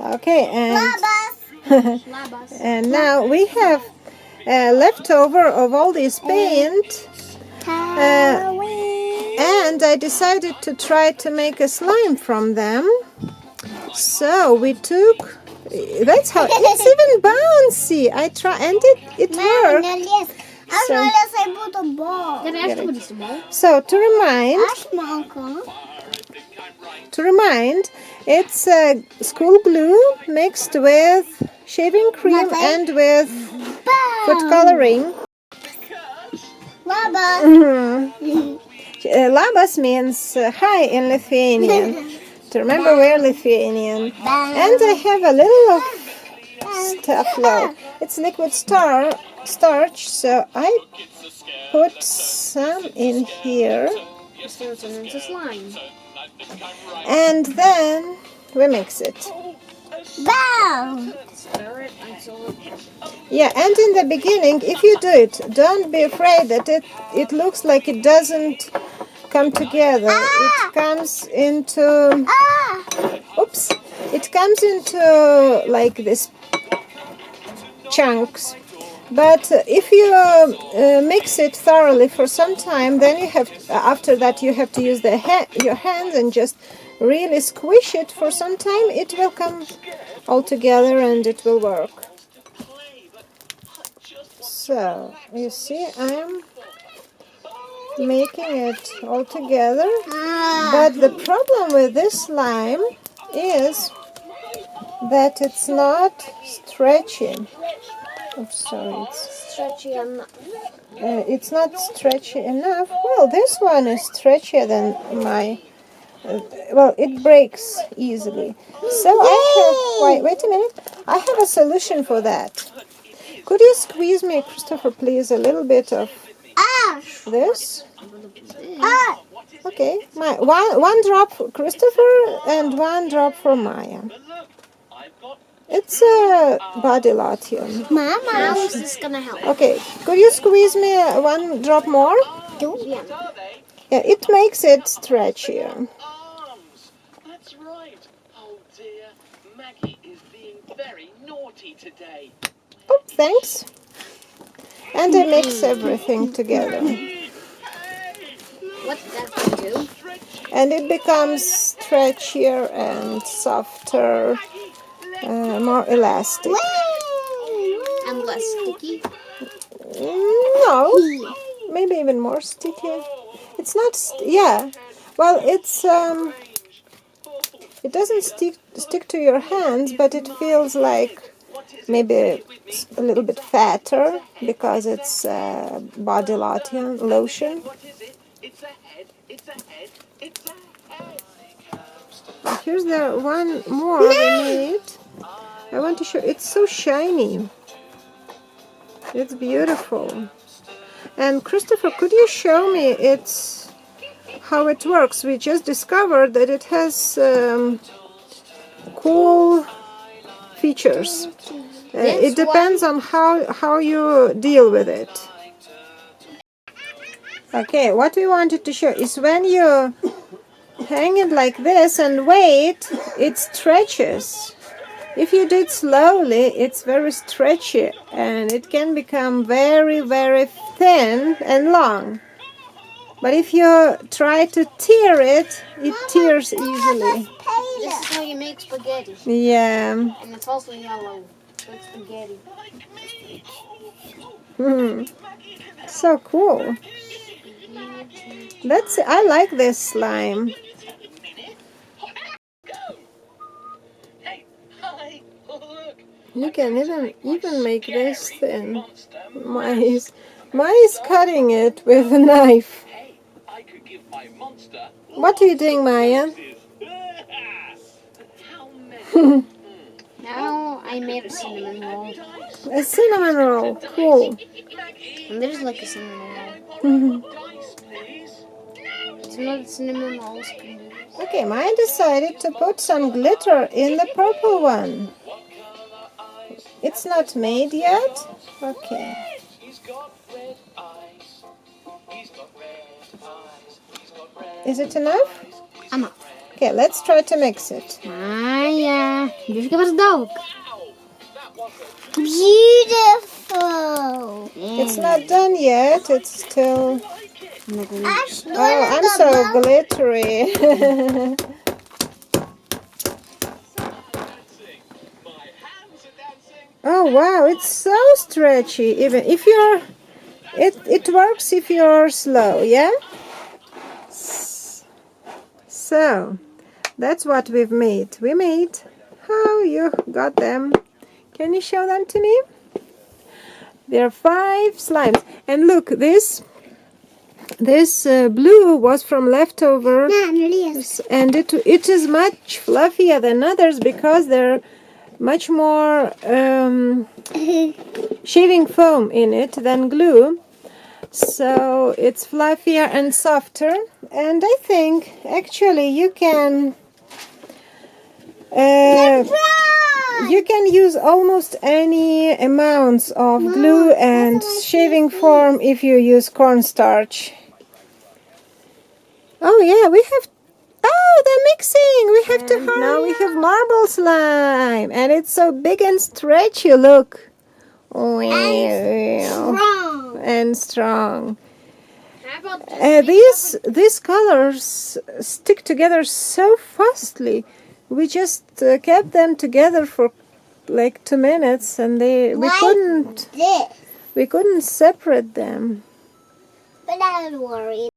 Okay, Labas. and now we have leftover of all this paint. And I decided to try to make a slime from them. So we took, that's how, it's even bouncy. I try, and it worked. So to remind, it's school glue mixed with shaving cream and with food coloring. Labas means hi in Lithuanian. To remember we're Lithuanian. And I have a little of stuff now. It's liquid starch, so I put some in here. And then we mix it. Yeah, and in the beginning, if you do it, don't be afraid that it looks like it doesn't come together. It comes into, it comes into like this chunks. But if you mix it thoroughly for some time, then you have, after that you have to use your hands and just really squish it for some time. It will come all together and it will work. So, you see, I'm making it all together. But the problem with this slime is that it's not stretchy. Oops, sorry, it's not stretchy enough. Well, this one is stretchier than my. Well, it breaks easily. So I have. Wait a minute. I have a solution for that. Could you squeeze me, Christopher, please, a little bit of this? Okay. One drop for Christopher and one drop for Maya. It's a body lotion. Mama, this is gonna help. Okay, could you squeeze me one drop more? Yeah. Yeah, it makes it stretchier. That's right. Oh dear, Maggie is being very naughty today. Oh, thanks. And I mix everything together. What's that gonna do? And it becomes stretchier and softer. More elastic. And less sticky? No, maybe even more sticky. It's not, yeah. Well, it's it doesn't stick to your hands, but it feels like maybe a little bit fatter because it's body lotion. Here's the one more we made. I want to show. It's so shiny. It's beautiful. And Christopher, could you show me how it works? We just discovered that it has cool features. It depends on how you deal with it. Okay, what we wanted to show is when you hang it like this and wait, it stretches. If you do it slowly, it's very stretchy and it can become very, very thin and long. But if you try to tear it, it tears easily. This is how you make spaghetti. Yeah. And it's also yellow, so it's spaghetti. So cool. I like this slime. You can even make this thin. Mice cutting it with a knife. What are you doing, Maya? Now I made a cinnamon roll. A cinnamon roll. Cool. And there's like a cinnamon roll. It's not cinnamon rolls. Okay, Maya decided to put some glitter in the purple one. It's not made yet? Okay. Is it enough? Enough. Okay, let's try to mix it. Ah, ja. Dus ik heb het ook. Beautiful. It's not done yet. It's still. Ash, Oh, I'm so glittery. Oh wow, it's so stretchy. Even if you're, it works if you're slow, yeah. So that's what we've made. We made. How you got them? Can you show them to me? There are 5 slimes, and look, this blue was from leftover, and it is much fluffier than others because they're much more shaving foam in it than glue, so it's fluffier and softer. And I think actually you can use almost any amounts of glue and shaving foam if you use cornstarch. Oh yeah, we have. Oh, they're mixing. We have to hurry. Now we have marble slime, and it's so big and stretchy. Look, and strong. These colors stick together so fastly. We just kept them together for like 2 minutes, and we couldn't separate them. But I don't worry.